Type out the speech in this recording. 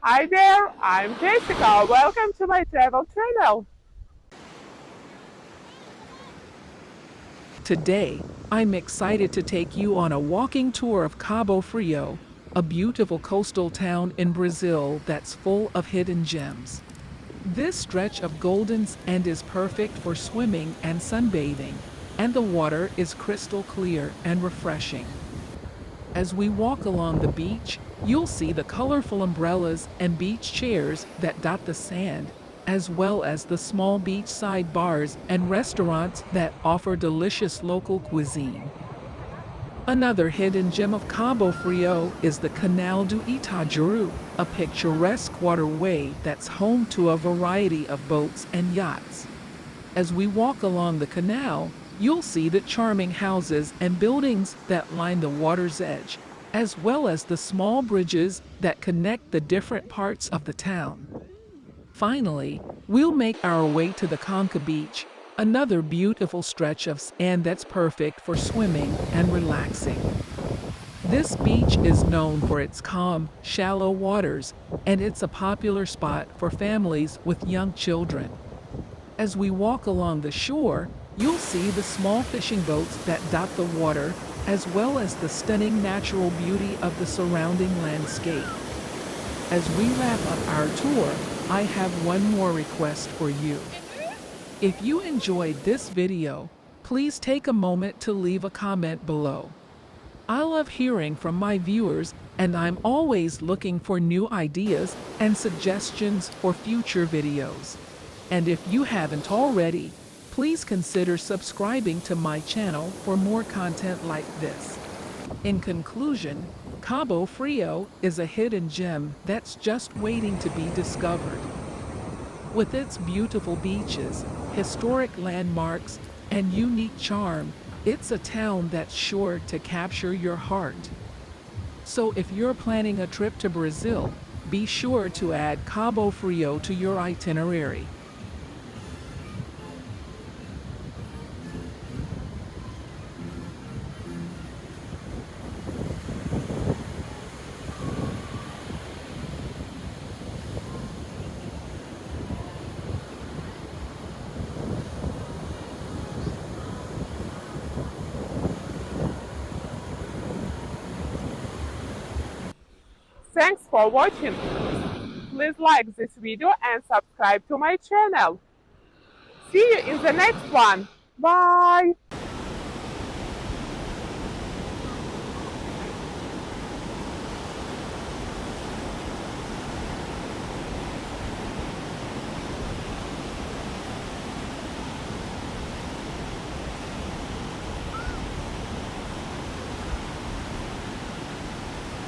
Hi there, I'm Jessica. Welcome to my travel channel. Today, I'm excited to take you on a walking tour of Cabo Frio, a beautiful coastal town in Brazil that's full of hidden gems. This stretch of golden sand is perfect for swimming and sunbathing, and the water is crystal clear and refreshing. As we walk along the beach, you'll see the colorful umbrellas and beach chairs that dot the sand, as well as the small beachside bars and restaurants that offer delicious local cuisine. Another hidden gem of Cabo Frio is the Canal do Itajuru, a picturesque waterway that's home to a variety of boats and yachts. As we walk along the canal, you'll see the charming houses and buildings that line the water's edge, as well as the small bridges that connect the different parts of the town. Finally, we'll make our way to the Conca Beach, another beautiful stretch of sand that's perfect for swimming and relaxing. This beach is known for its calm, shallow waters, and it's a popular spot for families with young children. As we walk along the shore, you'll see the small fishing boats that dot the water, as well as the stunning natural beauty of the surrounding landscape. As we wrap up our tour, I have one more request for you. If you enjoyed this video, please take a moment to leave a comment below. I love hearing from my viewers, and I'm always looking for new ideas and suggestions for future videos. And if you haven't already, please consider subscribing to my channel for more content like this. In conclusion, Cabo Frio is a hidden gem that's just waiting to be discovered. With its beautiful beaches, historic landmarks, and unique charm, it's a town that's sure to capture your heart. So if you're planning a trip to Brazil, be sure to add Cabo Frio to your itinerary. Thanks for watching. Please like this video and subscribe to my channel. See you in the next one. Bye!